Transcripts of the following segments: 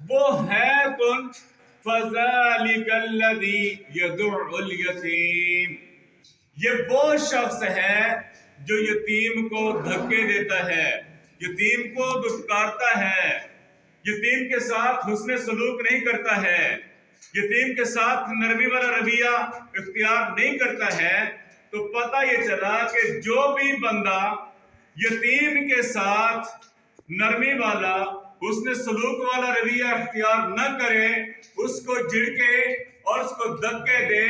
وہ ہے کون؟ فَذَلِكَ الَّذِي يَدُعُّ الْيَتِيمَ، یہ وہ شخص ہے جو یتیم کو دھکے دیتا ہے، یتیم کو دھتکارتا ہے، یتیم کے ساتھ حسن سلوک نہیں کرتا ہے، یتیم کے ساتھ نرمی والا رویہ اختیار نہیں کرتا ہے، تو پتہ یہ چلا کہ جو بھی بندہ یتیم کے ساتھ نرمی والا حسن سلوک والا رویہ اختیار نہ کرے، اس کو جھڑکے اور اس کو دھکے دے،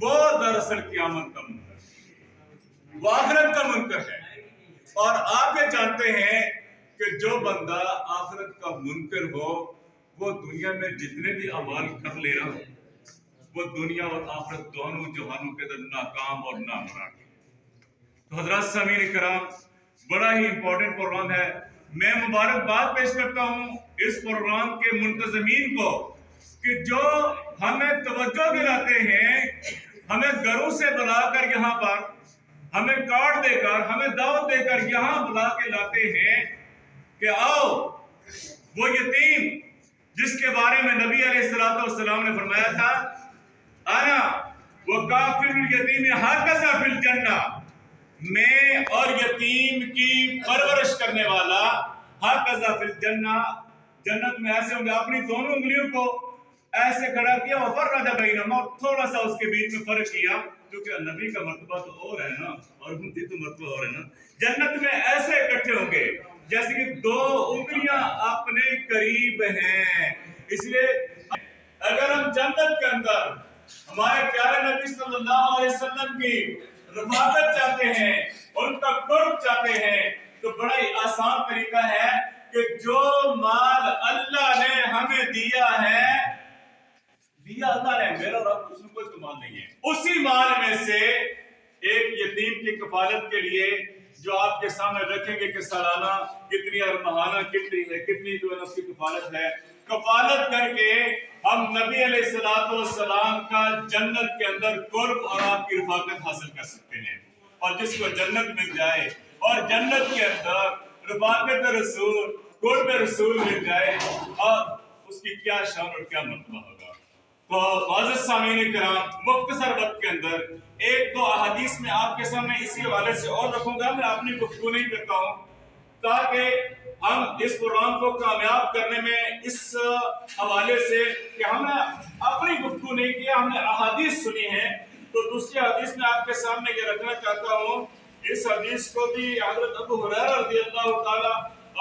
وہ دراصل قیامت کا منکر، وہ آخرت کا منکر ہے۔ اور آپ یہ جانتے ہیں کہ جو بندہ آخرت کا منکر ہو وہ دنیا میں جتنے بھی اعمال کر لے رہا ہو وہ دنیا اور آخرت دونوں جہانوں کے اندر ناکام اور نامراد ہے۔ تو حضرات سامعین کرام، بڑا ہی امپورٹنٹ پروگرام ہے۔ میں مبارکباد پیش کرتا ہوں اس پروگرام کے منتظمین کو کہ جو ہمیں توجہ دلاتے ہیں، ہمیں گھروں سے بلا کر یہاں پر، ہمیں کارڈ دے کر، ہمیں دعوت دے کر یہاں بلا کے لاتے ہیں کہ آؤ وہ یتیم جس کے بارے میں نبی علیہ السلام نے فرمایا تھا، انا وکافل الیتیم ہکذا فی الجنہ، میں اور یتیم کی پرورش کرنے والا ہکذا فی الجنہ، جنت میں ایسے ہوں گے۔ اپنی دونوں انگلیوں کو ایسے کھڑا کیا وفرج بینہما، اور تھوڑا سا اس کے بیچ میں فرق کیا، کیونکہ نبی کا مرتبہ تو اور ہے نا اور امتی تو مرتبہ اور ہے نا۔ جنت میں ایسے اکٹھے ہوں گے جیسے کہ دو انگلیاں اپنے قریب ہیں۔ اس لیے اگر ہم جنت کے اندر ہمارے پیارے نبی صلی اللہ علیہ وسلم کی رفاقت چاہتے ہیں، ان کا قرب چاہتے ہیں، تو بڑا ہی آسان طریقہ ہے کہ جو مال اللہ نے ہمیں دیا ہے، دیا اللہ نے، میرا اور آپ کو کوئی مال نہیں ہے، اسی مال میں سے ایک یتیم کی کفالت کے لیے جو آپ کے سامنے رکھیں گے کہ سالانہ کتنی اور ماہانہ کتنی جو ہے اس کی کفالت ہے، کفالت کر کے ہم نبی علیہ السلام کا جنت کے اندر قرب اور آپ کی رفاقت حاصل کر سکتے ہیں۔ اور جس کو جنت مل جائے اور جنت کے اندر رفاقت رسول، قرب رسول مل جائے، اور اس کی کیا شان اور کیا مرتبہ ہوگا۔ تو معزز سامعین کرام، مختصر وقت کے اندر ایک دو احادیث میں آپ کے سامنے اسی حوالے سے اور رکھوں گا، میں اپنی گفتگو نہیں کرتا ہوں تاکہ ہم اس پروگرام کو کامیاب کرنے میں اس حوالے سے کہ ہم نے اپنی گفتگو نہیں کیا، ہم نے احادیث سنی ہیں، تو دوسری حدیث میں آپ کے سامنے یہ رکھنا چاہتا ہوں۔ اس حدیث کو بھی حضرت ابو ہریرہ رضی اللہ تعالی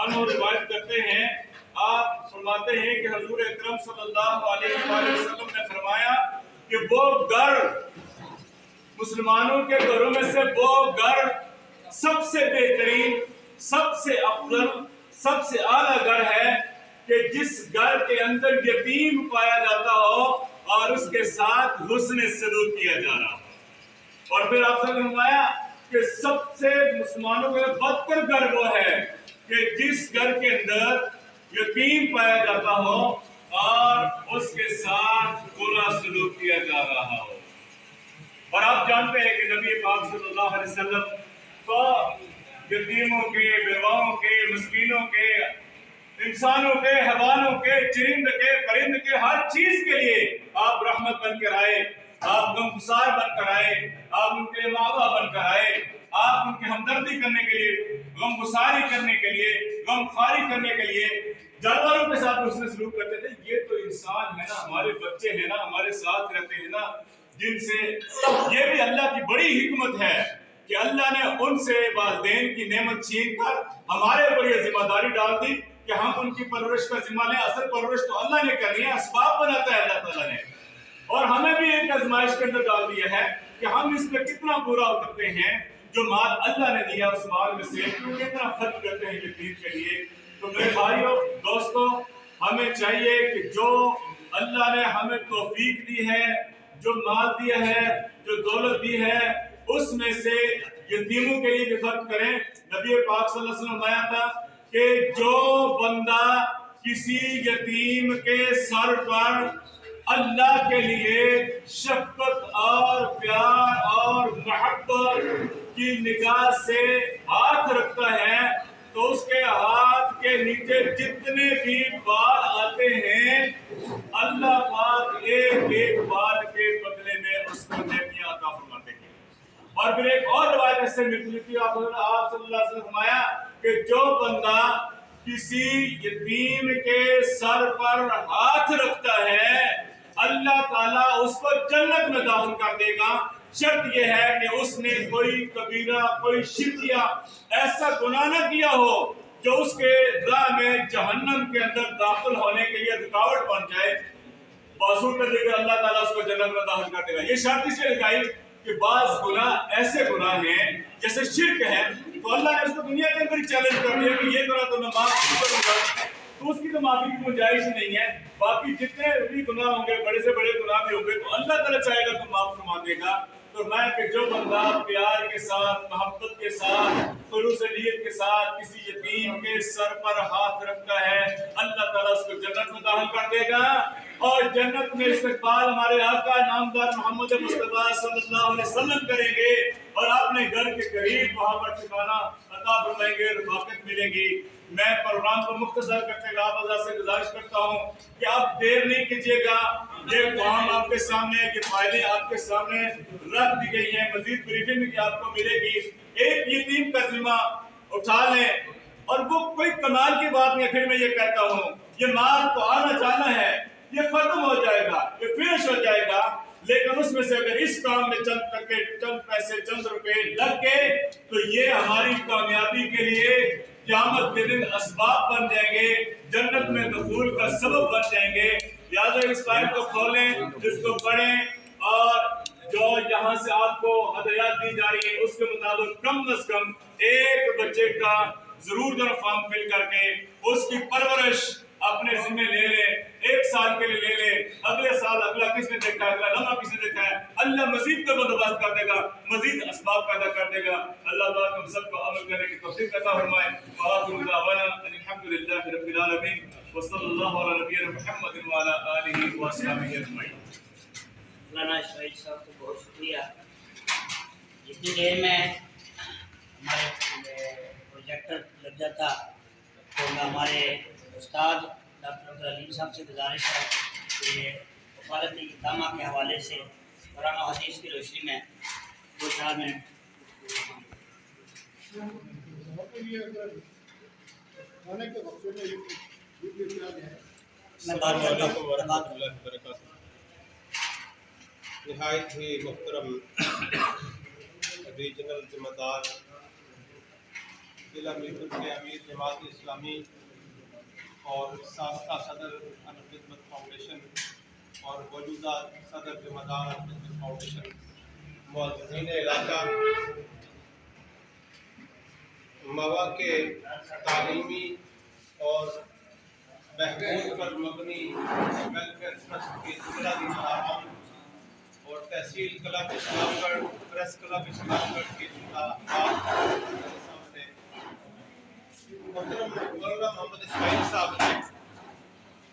عنہ روایت کرتے ہیں۔ آپ فرماتے ہیں کہ حضور اکرم صلی اللہ علیہ وآلہ وسلم نے فرمایا کہ وہ گھر، مسلمانوں کے گھروں میں سے وہ گھر سب سے بہترین، سب سے افضل، سب سے اعلیٰ گھر ہے کہ جس گھر کے اندر یتیم پایا جاتا ہو اور اس کے ساتھ حسن سلوک کیا جا رہا ہو۔ اور پھر آپ سے فرمایا کہ سب سے مسلمانوں کے بدتر گھر وہ ہے کہ جس گھر کے اندر یتیم پایا جاتا ہو اور اس کے ساتھ برا سلوک کیا جا رہا ہو۔ اور آپ جانتے ہیں کہ نبی پاک صلی اللہ علیہ وسلم تو یتیموں کے، بیواؤں کے، مسکینوں کے، انسانوں کے، حیوانوں کے، چرند کے، پرند کے، ہر چیز کے لیے آپ رحمت بن کر آئے، آپ غمگسار بن کر آئے، آپ ان کے معاوضہ بن کر آئے، آپ ان کی ہمدردی کرنے کے لیے، غمگساری کرنے کے لیے، غمخواری کرنے کے لیے جانوروں کے ساتھ اس نے سلوک کرتے تھے۔ یہ تو انسان ہے نا، ہمارے بچے ہیں نا، ہمارے ساتھ رہتے ہیں نا، جن سے یہ بھی اللہ کی بڑی حکمت ہے کہ اللہ نے ان سے والدین کی نعمت چھین کر ہمارے اوپر یہ ذمہ داری ڈال دی کہ ہم ان کی پرورش کا ذمہ لیں۔ اصل پرورش تو اللہ نے کرنی ہے، اسباب بناتا ہے اللہ تعالیٰ نے، اور ہمیں بھی ایک آزمائش کے اندر ڈال دیا ہے کہ ہم اس پہ کتنا پورا اترتے ہیں، جو مال اللہ نے دیا اس مال میں سے کتنا خرچ کرتے ہیں یتیم کے لیے۔ تو میرے بھائیوں، دوستوں، ہمیں چاہیے کہ جو اللہ نے ہمیں توفیق دی ہے، جو مال دیا ہے، جو دولت دی ہے، اس میں سے یتیموں کے لیے بھی خرچ کریں۔ نبی پاک صلی اللہ علیہ وسلم آیا تھا کہ جو بندہ کسی یتیم کے سر پر اللہ کے لیے شفقت اور پیار اور محبت کی نگاہ سے ہاتھ رکھتا ہے تو اس کے ہاتھ کے نیچے جتنے بھی بال آتے اور پھر ایک اور روایت اس سے ملتی تھی، آپ صلی اللہ علیہ وسلم نے فرمایا کہ جو بندہ کسی یتیم کے سر پر ہاتھ رکھتا ہے اللہ تعالیٰ اس کو جنت میں داخل کر دے گا، شرط یہ ہے کہ اس نے کوئی کبیرہ کوئی شرک یا ایسا گناہ نہ کیا ہو جو اس کے راہ میں جہنم کے اندر داخل ہونے کے لیے رکاوٹ بن جائے۔ بازو کر دے گا اللہ تعالیٰ اس کو جنت میں داخل کر دے گا۔ یہ شرط اس لیے لگائی کہ بعض گناہ ایسے گناہ ہیں جیسے شرک ہے تو اللہ نے اس کو دنیا کے اندر چیلنج کر دیا کہ یہ گناہ تو میں معاف نہیں کروں گا، تو اس کی تو معافی کی گنجائش نہیں ہے۔ باقی جتنے بھی گناہ ہوں گے، بڑے سے بڑے گناہ بھی ہوں گے، تو اللہ تعالیٰ چاہے گا تو معاف فرما دے گا۔ تو میں کہ جو بندہ پیار کے ساتھ، محبت کے ساتھ، خلوص نیت کے ساتھ کسی یتیم کے سر پر ہاتھ رکھتا ہے اللہ تعالیٰ اس کو جنت میں داخل کر دے گا، اور جنت میں استقبال ہمارے آقا نامدار محمد مصطفیٰ صلی اللہ علیہ وسلم کریں گے، اور اپنے گھر کے قریب وہاں پر ٹھکانہ عطا فرمائیں گے، رفاقت ملے گی۔ میں پروگرام کو مختصر کرتے ہوئے آپ حضرات سے گزارش کرتا ہوں کہ آپ دیر نہیں کیجیے گا، یہ کام آپ کے سامنے، یہ فائلیں آپ کے سامنے رکھ دی گئی ہیں، مزید بریفنگ بھی آپ کو ملے گی۔ ایک یتیم کا ذمہ اٹھا لیں، اور وہ کوئی کمال کی بات نہیں ہے، پھر میں یہ کہتا ہوں یہ مال تو آنا جانا ہے، یہ ختم ہو جائے گا، یہ فنش ہو جائے گا، لیکن اس میں سے اگر اس کام میں چند پیسے چند روپے لگ گئے تو یہ ہماری کامیابی کے لیے قیامت کے دن اسباب بن جائیں گے، جنت میں دخول کا سبب بن جائیں گے۔ لہٰذا اس فائل کو کھولیں، اس کو پڑھیں، اور جو یہاں سے آپ کو ہدایات دی جا رہی ہے اس کے مطابق کم از کم ایک بچے کا ضرور جو فارم فل کر کے اس کی پرورش اپنے ذمہ لے لیں، 1 سال کے لیے لے لیں، اگلے سال اگلا کس نے دیکھا ہے، اگلا لمحہ کس نے دیکھا ہے، اللہ مزید کا بندوبست کر دے گا، مزید اسباب پیدا کر دے گا۔ اللہ تعالیٰ ہم سب کو عمل کرنے کی توفیق عطا فرمائے۔ وآخر دعوانا ان الحمد للہ رب العالمین، وصلی اللہ علی نبینا محمد وعلی آلہ وصحبہ اجمعین۔ مولانا اسماعیل صاحب کو بہت شکریہ۔ جتنی دیر میں ہمارے پروجیکٹر لگ جاتا تو میں ہمارے استاد ڈاکٹر عبدالعلیم صاحب سے گزارش ہے کہ کفالت یتامہ کے حوالے سے قرآن و حدیث کی روشنی میں 2-4 منٹ میں بات کرتا ہوں۔ نہایت ہی محترم ریجنل ذمہ دار ضلع میرپور کے امیر جماعت اسلامی اور سابقہ صدر الخدمت فاؤنڈیشن اور موجودہ صدر ذمہ دار الخدمت فاؤنڈیشن، معززین علاقہ، مواقع تعلیمی اور بہبود پر مبنی ویلفیئر ٹرسٹ کے ضلع نظام اور تحصیل کلب اسلام گڑھ، پریس کلب اسلام گڑھ کے سامنے محترم مولانا محمد اسماعیل صاحب نے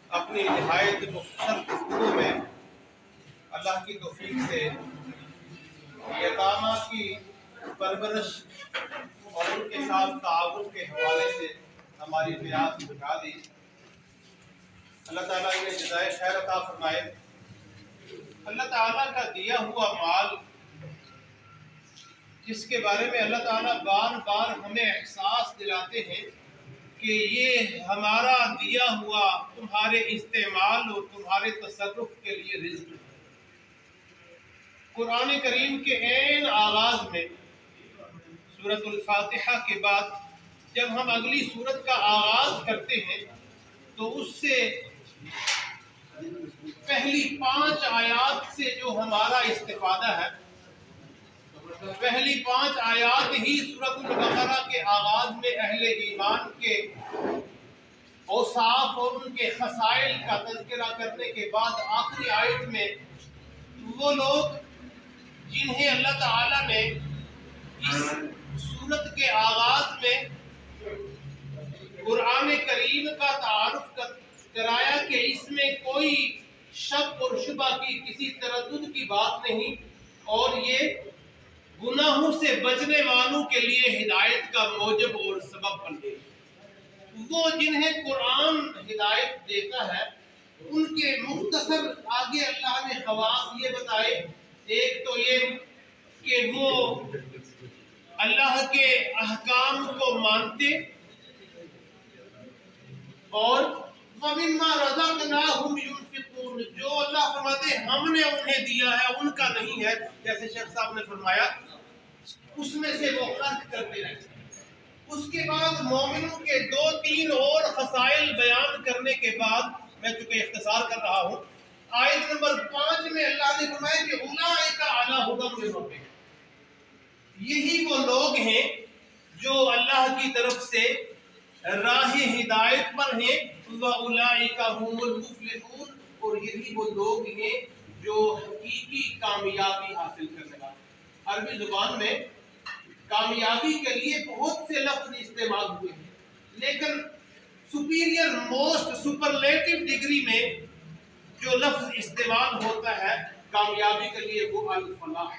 اپنی نہایت مختصر گفتگو میں اللہ کی توفیق سے یتامہ کی پرورش اور ان کے ساتھ تعاون کے حوالے سے ہماری پیاس بجھا دی۔ اللہ تعالیٰ انہیں جزائے خیر عطا فرمائے۔ اللہ تعالیٰ کا دیا ہوا مال، جس کے بارے میں اللہ تعالیٰ بار بار ہمیں احساس دلاتے ہیں کہ یہ ہمارا دیا ہوا تمہارے استعمال اور تمہارے تصرف کے لیے رزق ہے۔ قرآن کریم کے عین آغاز میں سورۃ الفاتحہ کے بعد جب ہم اگلی سورت کا آغاز کرتے ہیں تو اس سے پہلی 5 آیات سے جو ہمارا استفادہ ہے، پہلی 5 آیات ہی سورۃ البقرہ کے آغاز میں اہل ایمان کے اوصاف اور ان کے خصائل کا تذکرہ کرنے کے بعد آخری آیت میں وہ لوگ جنہیں اللہ تعالیٰ نے اس سورت کے آغاز میں قرآن کریم کا تعارف کرایا کہ اس میں کوئی شک اور شبہ کی کسی تردد کی بات نہیں، اور یہ گناہوں سے بچنے والوں کے لیے ہدایت کا موجب اور سبب بن گئی۔ وہ جنہیں قرآن ہدایت دیتا ہے ان کے مختصر آگے اللہ نے خواص یہ بتائے، ایک تو یہ کہ وہ اللہ کے احکام کو مانتے اور وَمِمَّا رَزَقْنَاهُمْ يُنْفِقُونَ، جو اللہ فرماتے ہیں ہم نے انہیں دیا ہے ان کا نہیں ہے، جیسے شیخ صاحب نے فرمایا اس میں سے وہ خرچ کرتے رہتے ہیں۔ اس کے بعد مومنوں کے 2-3 اور خصائل بیان کرنے کے بعد میں چونکہ اختصار کر رہا ہوں، آیت نمبر 5 میں اللہ نے فرمایا کہ اولئک علی ھدی من ربہم، یہی وہ لوگ ہیں جو اللہ کی طرف سے راہ ہدایت پر ہیں، وَأُولَئِكَ هُمُ الْمُفْلِحُونَ، اور یہی وہ لوگ ہیں جو حقیقی کامیابی حاصل کرنے والے۔ عربی زبان میں کامیابی کے لیے بہت سے لفظ استعمال ہوئے ہیں، لیکن سپیریئر موسٹ سپرلیٹو ڈگری میں جو لفظ استعمال ہوتا ہے کامیابی کے لیے وہ الفلاح۔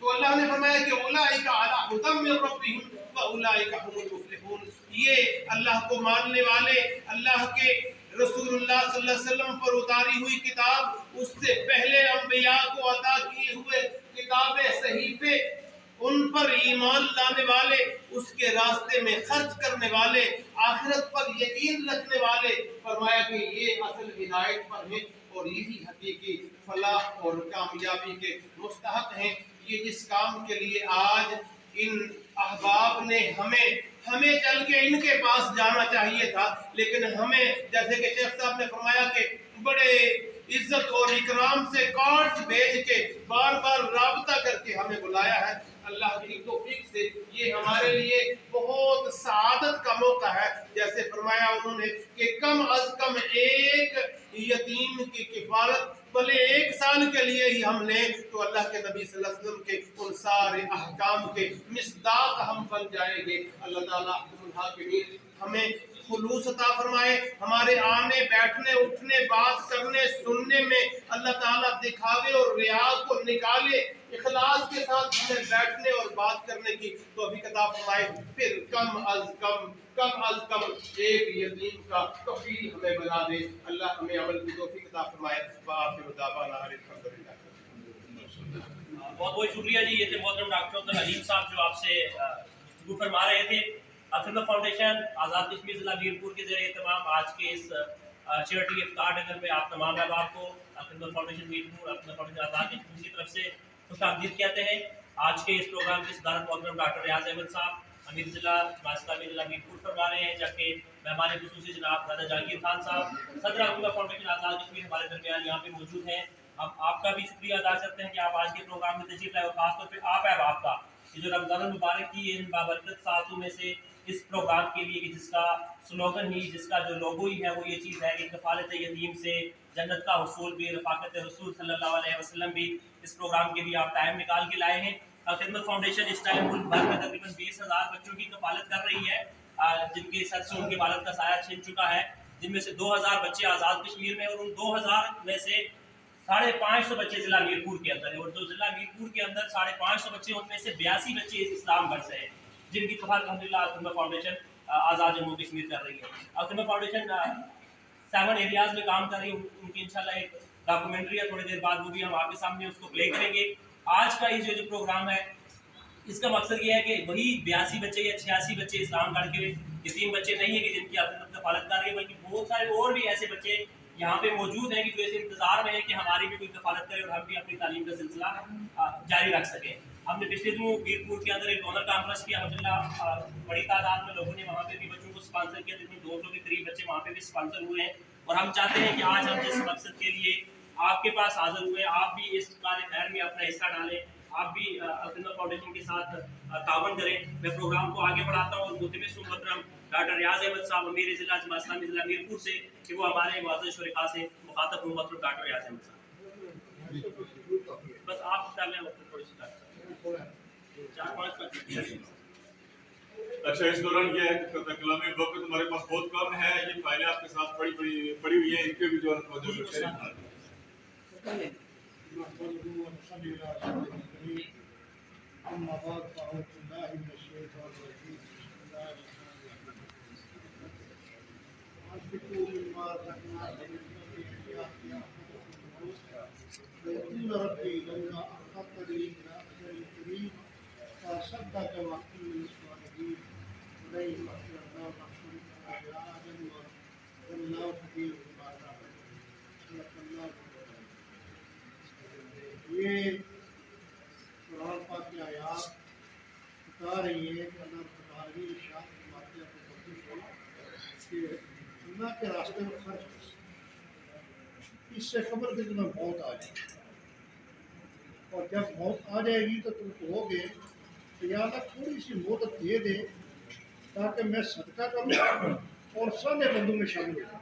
تو اللہ نے فرمایا کہ اولئک علی ھدی من ربہم واولئک ھم المفلحون، یہ اللہ کو ماننے والے، اللہ کے رسول اللہ صلی اللہ علیہ وسلم پر اتاری ہوئی کتاب، اس سے پہلے انبیاء کو عطا کیے ہوئے کتابیں، صحیفے، ان پر ایمان لانے والے، اس کے راستے میں خرچ کرنے والے، آخرت پر یقین رکھنے والے، فرمایا کہ یہ اصل ہدایت پر ہیں اور یہی حقیقی فلاح اور کامیابی کے مستحق ہیں۔ یہ جس کام کے لیے آج ان احباب نے ہمیں چل کے ان کے پاس جانا چاہیے تھا، لیکن ہمیں جیسے کہ شیخ صاحب نے فرمایا کہ بڑے عزت اور اکرام سے کارڈز بھیج کے بار بار رابطہ کر کے ہمیں بلایا ہے، اللہ کی توفیق سے یہ ہمارے لیے بہت سعادت کا موقع ہے۔ جیسے فرمایا انہوں نے کہ کم از کم ایک یتیم کی کفالت بھلے 1 سال کے لیے ہی ہم لیں تو اللہ کے نبی صلی اللہ علیہ وسلم کے ان سارے احکام کے مصداق ہم بن جائیں گے۔ اللہ تعالیٰ احکم الحاکمین ہمیں خلوص عطا فرمائے، ہمارے آنے بیٹھنے اٹھنے بات کرنے سننے میں اللہ تعالیٰ دکھاوے اور ریا کو نکالے، اخلاص کے ساتھ ہمیں بیٹھنے اور بات کرنے کی توفیق عطا فرمائے، پھر کم از کم ایک یتیم کا کفیل ہمیں بنا دے، اللہ ہمیں عمل کی توفیق عطا فرمائے۔ وآخر دعوانا الحمدللہ۔ بہت بہت شکریہ جی، یہ تھے محترم ڈاکٹر عبدالحلیم صاحب جو آپ سے گفتگو فرما رہے تھے۔ الخدمت فاؤنڈیشن آزاد کشمیر ضلع میرپور کے زیر اہتمام آج کے اس چیریٹی افطار ڈنر میں آپ تمام احباب کو الخدمت فاؤنڈیشن میرپور، الخدمت فاؤنڈیشن آزاد کشمیر کی طرف سے خوش آمدید کہتے ہیں۔ آج کے اس پروگرام کی صدارت محترم ڈاکٹر ریاض احمد صاحب امیر ضلع جماعت اسلامی ضلع میرپور فرما رہے ہیں، جبکہ مہمان خصوصی جناب راجہ جہانگیر خان صاحب صدر الخدمت فاؤنڈیشن آزاد کشمیر ہمارے درمیان یہاں پہ موجود ہیں۔ ہم آپ کا بھی شکریہ ادا کرتے ہیں کہ آپ آج کے پروگرام میں تشریف لائے، اور خاص طور پہ آپ احباب کا کہ جو رمضان المبارک کی ان بابرکت ساعتوں میں سے اس پروگرام کے لیے کہ جس کا سلوگن ہی، جس کا جو لوگو ہی ہے وہ یہ چیز ہے کہ کفالت یتیم سے جنت کا حصول بھی، رفاقت رسول صلی اللہ علیہ وسلم بھی، اس پروگرام کے لیے آپ ٹائم نکال کے لائے ہیں۔ خدمت فاؤنڈیشن اس ٹائم ملک بھر میں تقریباً 20,000 بچوں کی کفالت کر رہی ہے جن کے سر سے ان کے والد کا سایہ چھن چکا ہے، جن میں سے 2,000 بچے آزاد کشمیر میں، اور ان 2,000 میں سے 550 بچے ضلع میرپور کے اندر ہیں، اور جو ضلع میرپور کے اندر 550 بچے ان میں سے 82 بچے اس اسلام گھر سے ہیں جن کی کفالت الحمدللہ الخدمت فاؤنڈیشن آزاد جموں کشمیر کر رہی ہے۔ الخدمت فاؤنڈیشن 7 ایریاز میں کام کر رہی ہے، ان کی انشاءاللہ ایک ڈاکومنٹری ہے، تھوڑی دیر بعد وہ بھی ہم آپ کے سامنے اس کو پلے کریں گے۔ آج کا یہ جو پروگرام ہے اس کا مقصد یہ ہے کہ وہی 82 بچے یا 86 بچے اسلام گھر کے یتیم بچے نہیں ہیں کہ جن کی الخدمت کفالت کر رہی ہے، بلکہ بہت سارے اور بھی ایسے بچے یہاں پہ موجود ہیں کہ جو اس انتظار میں ہیں کہ ہماری بھی کوئی کفالت کرے اور ہم بھی اپنی تعلیم کا سلسلہ جاری رکھ سکیں۔ ہم نے پچھلے دنوں میرپور کے اندر ایک ڈونر کانفرنس کیا، الحمدللہ بڑی تعداد میں لوگوں نے وہاں پہ بھی بچوں کو اسپانسر کیا، تقریباً 200 کے قریب بچے وہاں پہ بھی اسپانسر ہوئے ہیں، اور ہم چاہتے ہیں کہ آج ہم جس مقصد کے لیے آپ کے پاس حاضر ہوئے، آپ بھی اس کار خیر میں اپنا حصہ ڈالیں، آپ بھی الخدمت فاؤنڈیشن کے ساتھ تعاون کریں۔ میں پروگرام کو آگے بڑھاتا ہوں اور ملتمس ہوں محترم ڈاکٹر ریاض احمد صاحب امیر ضلع جماعت اسلامی ضلع میرپور سے کہ وہ ہمارے معزز شرکاء سے مخاطب ہوں۔ محترم ڈاکٹر ریاض احمد صاحب بس آپ کر لیں تھوڑی سی 4-5 منٹ۔ اچھا، اس دوران یہ ہے کہ کلامی وقت ہمارے پاس بہت کم ہے، یہ فائلیں آپ کے ساتھ پڑی ہوئی ہیں، ان کے بھی جو صدق وقت من الصالحين ولئن مغفر الله مغفور يا آدم والله كبير بما تعمل صدق الله العظيم. یہ قرآن پاک کی آیات بتا رہی ہے کہ اللہ رب العالمین ارشاد فرماتے ہیں اپنے بندوں سے کہ اللہ کے راستے میں خرچ کر، اس سے خبر کہ تمہیں موت آ جائے، اور جب موت آ جائے گی تو تم کہو گے کہ یا اللہ تھوڑی سی مدت دے دے تاکہ میں صدقہ کروں اور سارے بندوں میں شامل ہوں.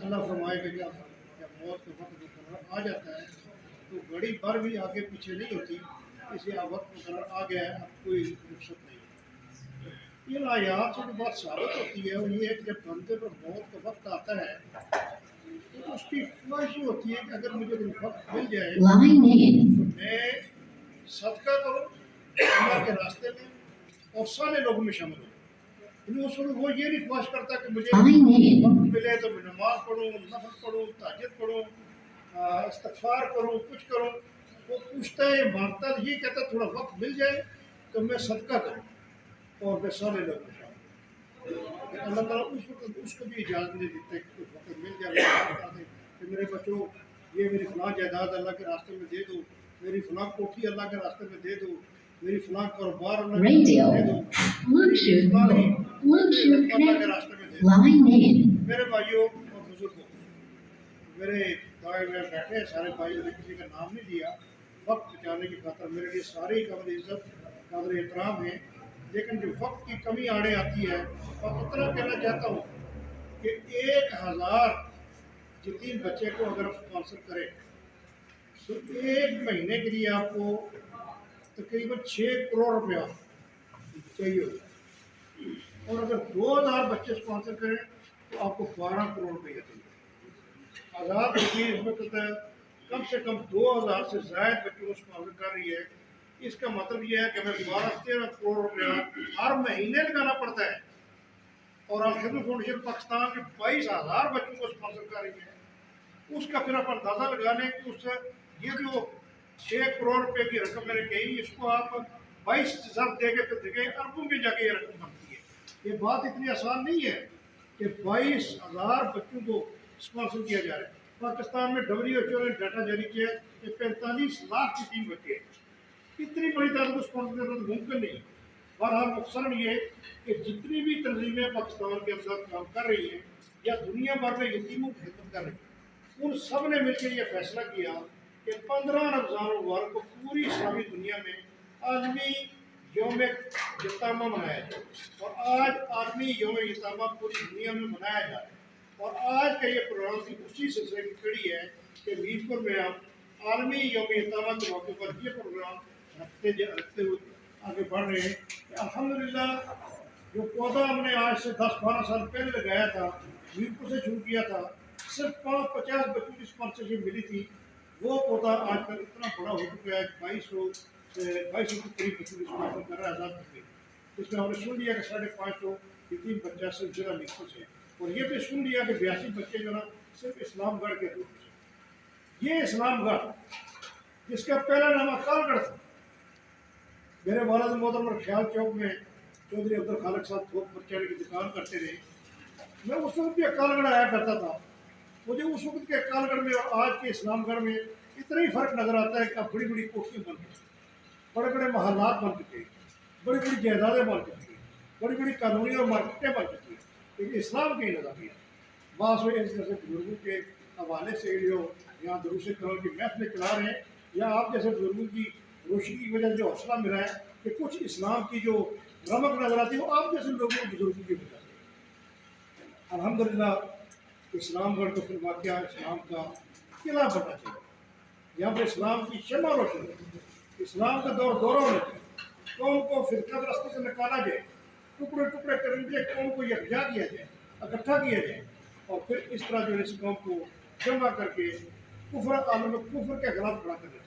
اللہ فرمائے گا جب موت کا وقت مقرر آ جاتا ہے تو گھڑی بھر بھی آگے پیچھے نہیں ہوتی، اس لیے اب وقت مقرر آ گیا ہے، اب کوئی رخصت نہیں. ان آیات سے جو بات ثابت ہوتی ہے وہ یہ ہے کہ جب بندے پر موت کا وقت آتا ہے تو اس کی خواہش یہ ہوتی ہے کہ اگر مجھے کوئی وقت مل جائے تو میں صدقہ کروں اللہ کے راستے میں اور سارے لوگوں میں شامل ہوں. اس وقت وہ یہ نہیں خواہش کرتا کہ مجھے وقت ملے تو میں نماز پڑھوں، نفل پڑھوں، تہجد پڑھوں، استغفار کروں، کچھ کروں. وہ پوچھتا ہے، مانگتا ہے، یہ کہتا ہے تھوڑا وقت مل جائے تو میں صدقہ کروں اور میں سارے لوگ میں شامل ہوں. اللہ تعالیٰ اس وقت اس کو بھی اجازت نہیں دیتے کہ کچھ وقت مل جائے کہ میرے بچوں یہ میری فلاں جائیداد اللہ کے راستے میں دے دو، میری فلاں کوٹھی اللہ کے راستے میں دے دو، میری فلاں کاروبار اللہ کے راستے میں دے دو، اللہ کے راستے میں دے دو. میرے بھائیوں اور بزرگوں، میرے دائیں میں بیٹھے ہیں سارے بھائی، نے کسی کا نام نہیں لیا وقت بچانے کی خاطر، میرے لیے سارے ہی قابل عزت قابل احترام ہیں، لیکن جو وقت کی کمی آڑے آتی ہے اور اتنا کہنا چاہتا ہوں کہ 1000 یتیم بچے کو اگر اسپانسر کرے تو ایک مہینے کے لیے آپ کو تقریباً 6 کروڑ روپیہ چاہیے ہوگا، اور اگر 2000 بچے اسپانسر کریں تو آپ کو 12 کروڑ روپیہ چاہیے. آزاد حکومت اس وقت کم سے کم 2000 سے زائد بچوں کو اسپانسر کر رہی ہے. اس کا مطلب یہ ہے کہ ہمیں 12-13 کروڑ روپیہ ہر مہینے لگانا پڑتا ہے، اور الخدمت فاؤنڈیشن پاکستان کے 22,000 بچوں کو اسپانسر کر رہی ہے. اس کا پھر آپ اندازہ لگا لیں کہ اس سے یہ جو 6 کروڑ روپے کی رقم میں نے کہی، اس کو آپ 22,000 دے کے پھر دیکھیں اربوں میں جا کے یہ رقم بنتی ہے. یہ بات اتنی آسان نہیں ہے کہ 22,000 بچوں کو اسپانسر کیا جا رہا ہے. پاکستان میں WHO نے ڈاٹا جاری کیا ہے کہ 45 لاکھ یتیم بچے ہیں. اتنی بڑی تعداد کو اسپانسر کرنا تو ممکن نہیں. بہرحال مقصد یہ کہ جتنی بھی تنظیمیں پاکستان کے اندر کام کر رہی ہیں یا دنیا بھر میں یتیموں کی خدمت کر رہی ہیں، ان سب نے مل کے یہ فیصلہ کیا کہ 15 رمضان المبارک کو پوری اسلامی دنیا میں عالمی یوم یتامہ منایا جائے. اور آج عالمی یوم یتامہ پوری دنیا میں منایا جا رہا ہے، اور آج کا یہ پروگرام بھی اسی سلسلے کی کڑی ہے کہ میرپور میں ہم عالمی یوم یتامہ کے موقع پر یہ پروگرام رکھتے ہوئے آگے بڑھ رہے ہیں. الحمدللہ جو پودا ہم نے آج سے 10-12 سال پہلے لگایا تھا، میرپور سے شروع کیا تھا، صرف 50 بچوں کی اسپانسرشپ ملی تھی. وہ پودا آج کل اتنا بڑا ہو چکا ہے کہ 2200 کے قریب بچوں کی اسپانسر کر رہا ہے آزاد کر کے. اس میں ہم نے سن لیا کہ 550 یتیم بچہ سلسلہ میرپور سے، اور یہ بھی سن لیا کہ 82 بچے جو نا صرف اسلام گڑھ کے دور سے. یہ اسلام گڑھ جس کا پہلا نام اکال گڑھ تھا. میرے والد محترم خیال چوک میں چودھری عبدالخالق صاحب تھوک پرچانے کی دکان کرتے رہے. میں اس وقت بھی اکال گڑھ آیا کرتا تھا. مجھے اس وقت کے اکال گڑھ میں اور آج کے اسلام گڑھ میں اتنا ہی فرق نظر آتا ہے کہ اب بڑی بڑی کوٹھیاں بن چکی، بڑے بڑے محلات بن چکے، بڑی بڑی جائیدادیں بن چکی، بڑی بڑی کالونی اور مارکیٹیں بن چکی ہیں. لیکن اسلام کی نظر نہیں ہے. بعض وہ اس طرح سے بزرگوں کے حوالے سے جو یہاں دروس قرآن کی محفلیں چلا رہے ہیں، یا آپ جیسے بزرگوں کی روشنی کی وجہ سے جو حوصلہ ملا ہے کہ کچھ اسلام کی جو رمق نظر آتی ہے وہ آپ جیسے لوگوں بزرگوں کی وجہ سے. الحمدللہ اسلام گڑھ کو پھر واقعہ اسلام کا قلعہ بننا چاہیے. یہاں پر اسلام کی شمع روشن ہے، اسلام کا دورہ ہونا چاہیے. قوم کو فرقہ پرستی سے نکالا جائے، ٹکڑے ٹکڑے کرنے قوم کو یکجا کیا جائے، اکٹھا کیا جائے، اور پھر اس طرح جو اس قوم کو جمع کر کے عالم کفر کے خلاف کھڑا کرنا چاہیے.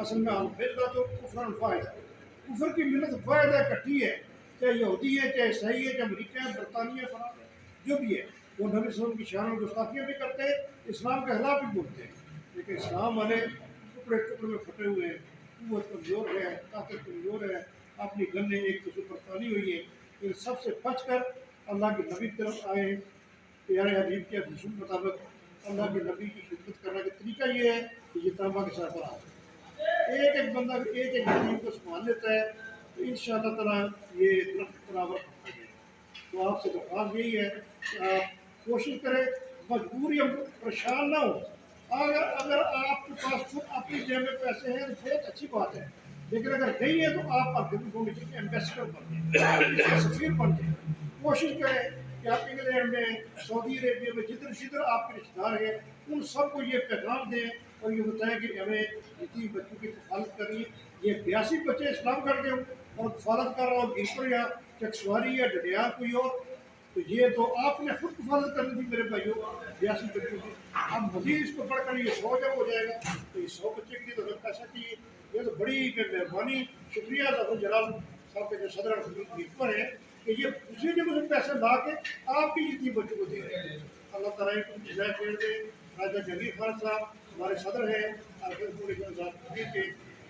اصل میں ملت تو کفر الفاحد ہے. کفر کی ملت واحد ہے، اکٹھی ہے، چاہے یہودی ہے، چاہے عیسائی ہے، چاہے امریکہ ہے، برطانیہ فرانس ہے، جو بھی ہے. وہ نبی صلی اللہ علیہ وسلم کی شان و گستاخیاں بھی کرتے ہیں، اسلام کے خلاف بھی بولتے ہیں. لیکن اسلام والے ٹکڑے ٹکڑے میں پھٹے ہوئے ہیں. قوت کمزور ہے، طاقت کمزور ہے، اپنی گندے ایک دوسرے پر تانی ہوئی ہے، ان سب سے بچ کر اللہ کے نبی کی طرف آئے۔ پیارے حبیب کے حدیث کے مطابق اللہ کے نبی کی خدمت کرنے کا طریقہ یہ ہے کہ یتامہ کے ساتھ رہا، ایک ایک بندہ ایک ایک یتیم کو سنبھال لیتا ہے، تو انشاءاللہ تعالیٰ یہ درخت برابر ہوتا ہے۔ تو آپ سے درخواست یہی ہے کہ آپ کوشش کریں، مجبور یا پریشان نہ ہو۔ اگر آپ کے پاس خود اپنی جیب میں پیسے ہیں تو بہت اچھی بات ہے، لیکن اگر نہیں ہے تو آپ الخدمت فاؤنڈیشن کے ایمبیسڈر بن جائیں، سفیر بن جائیں۔ کوشش کریں کہ آپ انگلینڈ میں، سعودی عربیہ میں، جدھر آپ کے رشتہ دار ہیں ان سب کو یہ پیغام دیں اور یہ بتائیں کہ ہمیں یتیم بچوں کی کفالت کرنی ہے۔ یہ 82 بچے اسلام کر گئے اور کفالت کر رہا ہوں گھر یا چکسواری یا ڈڈیار کوئی اور، تو یہ تو آپ نے خود کفالت کرنی تھی میرے بھائیوں 82 بچوں کی۔ اب مزید اس کو پڑھ کر یہ 100 جب ہو جائے گا تو یہ 100 بچے کے لیے تو پیسہ چاہیے۔ یہ تو بڑی مہربانی، شکریہ ظفر جلال صاحب کے جو صدر حکومت پر ہے کہ یہ دوسری جگہ سے پیسے لا کے آپ بھی یتیم بچوں کو دے رہے ہیں۔ اللہ تعالیٰ کو ہدایت خیر دے۔ راجہ جہانگیر خان صاحب ہمارے صدر ہیں الخدمت فاؤنڈیشن کے،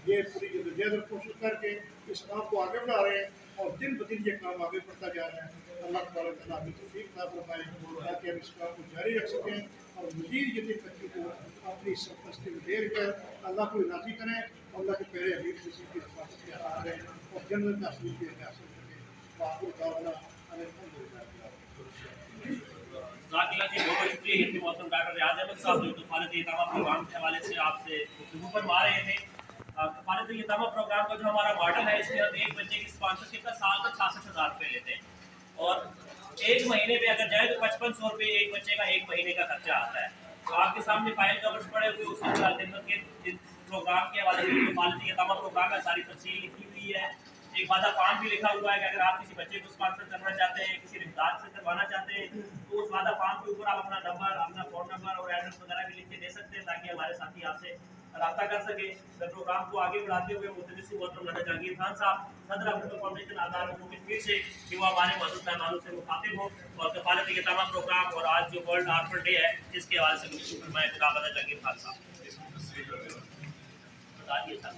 یہ پوری جدوجہد اور کوشش کر کے اس کام کو آگے بڑھا رہے ہیں اور دن بدن یہ کام آگے بڑھتا جا رہا ہے۔ اللہ تعالیٰ تعالیٰ ہمیں توفیق عطا فرمائے تاکہ ہم اس کام کو جاری رکھ سکیں اور مزید یتیم بچوں کو اپنی سرپرستی میں دے کر اللہ کو راضی کریں، اللہ کے پیارے حبیب سے کی حفاظت کے حق کریں اور جنت حاصل کی حاصل کریں۔ باقی تعالیٰ جزاک اللہ جی، بہت بہت شکریہ یہ محترم ڈاکٹر ریاض احمد صاحب جو کفالت یتامہ پروگرام کے حوالے سے آپ سے گفتگو فرما رہے تھے۔ کفالت یتامہ پروگرام کا جو ہمارا ماڈل ہے، اس میں ہم ایک بچے کی اسپانسرشپ کا سال کا 66,000 روپے لیتے ہیں اور ایک مہینے پہ اگر جائے تو 5500 روپے ایک بچے کا ایک مہینے کا خرچہ آتا ہے۔ تو آپ کے سامنے فائل کورز پڑے ہوئے اس میں خدمت کے پروگرام کے حوالے سے کفالت یتامہ پروگرام میں ساری تفصیل لکھی ہوئی ہے۔ ایک وعدہ فارم بھی لکھا ہوا ہے کہ اگر آپ کسی بچے کو اسپانسر کرنا چاہتے ہیں، کسی رشتہ دار سے کروانا چاہتے ہیں تو اس وعدہ فارم کے اوپر آپ اپنا نمبر، اپنا فون نمبر اور ایڈریس وغیرہ بھی لکھ کے دے سکتے ہیں تاکہ ہمارے ساتھی آپ سے رابطہ کر سکے۔ پروگرام کو آگے بڑھاتے ہوئے متدثر محترم راجہ جہانگیر خان صاحب صدر الخدمت فاؤنڈیشن آزاد حقوق پیر سے کہ وہ ہمارے معزز مہمانوں سے مخاطب ہوں اور کفالت یتامہ پروگرام اور آج جو ورلڈ آرفن ڈے ہے اس کے حوالے سے گفتگو فرمائیں جناب راجہ جہانگیر خان صاحب۔ بتائیے صاحب۔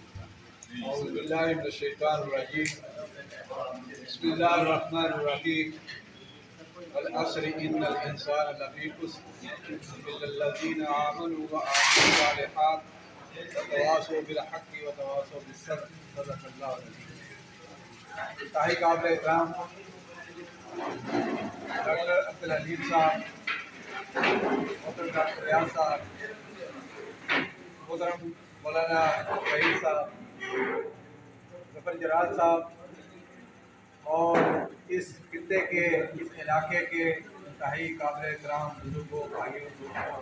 اعوذ باللہ من الشیطان الرجیم، بسم اللہ الرحمن الرحیم، والعصر ان الانسان لفی خسر الا الذین آمنوا وعملوا الصالحات وتواصوا بالحق وتواصوا بالصبر، صدق اللہ العظیم۔ انتہائی قابل احترام ڈاکٹر عبدالحلیم صاحب، محترم ڈاکٹر ریاض صاحب، محترم مولانا شہید صاحب، ظفر جلال صاحب اور اس خطے کے، اس علاقے کے انتہائی قابل احترام بزرگوں، بھائیوں، دوستوں،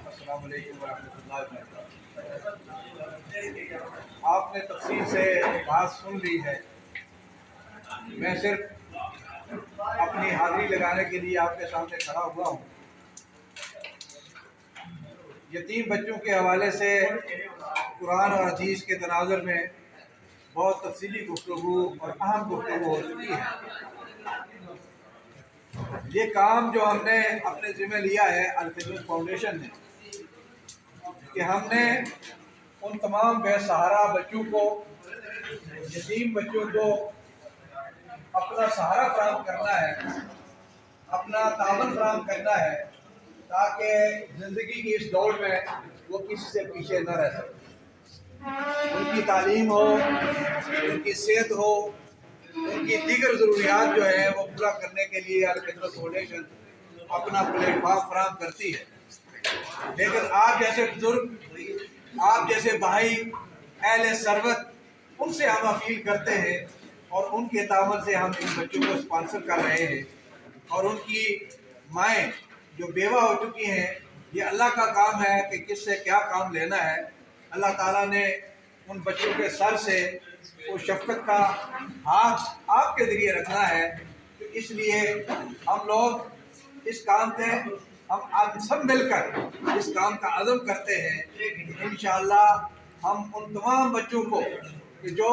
السلام علیکم ورحمۃ اللہ وبرکاتہ۔ آپ نے تفصیل سے بات سن لی ہے، میں صرف اپنی حاضری لگانے کے لیے آپ کے سامنے کھڑا ہوا ہوں۔ یتیم بچوں کے حوالے سے قرآن اور حدیث کے تناظر میں بہت تفصیلی گفتگو اور اہم گفتگو ہو چکی ہے۔ یہ کام جو ہم نے اپنے ذمہ لیا ہے الخدمت فاؤنڈیشن نے، کہ ہم نے ان تمام بے سہارا بچوں کو، یتیم بچوں کو اپنا سہارا فراہم کرنا ہے، اپنا تعاون فراہم کرنا ہے تاکہ زندگی کی اس دوڑ میں وہ کسی سے پیچھے نہ رہ سکے۔ ان کی تعلیم ہو، ان کی صحت ہو، ان کی دیگر ضروریات جو ہیں وہ پورا کرنے کے لیے الخدمت فاؤنڈیشن اپنا پلیٹ فارم فراہم کرتی ہے۔ لیکن آپ جیسے بزرگ، آپ جیسے بھائی، اہل ثروت، ان سے ہم اپیل کرتے ہیں اور ان کے تعاون سے ہم ان بچوں کو اسپانسر کر رہے ہیں، اور ان کی مائیں جو بیوہ ہو چکی ہیں، یہ اللہ کا کام ہے کہ کس سے کیا کام لینا ہے۔ اللہ تعالیٰ نے ان بچوں کے سر سے وہ شفقت کا ہاتھ آپ کے ذریعے رکھنا ہے، تو اس لیے ہم لوگ اس کام پہ ہم سب مل کر اس کام کا عزم کرتے ہیں کہ انشاءاللہ ہم ان تمام بچوں کو جو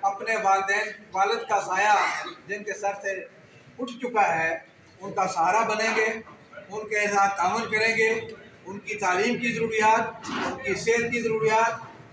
اپنے والد کا سایہ جن کے سر سے اٹھ چکا ہے، ان کا سہارا بنیں گے، ان کے ساتھ تعاون کریں گے، ان کی تعلیم کی ضروریات، ان کی صحت کی ضروریات،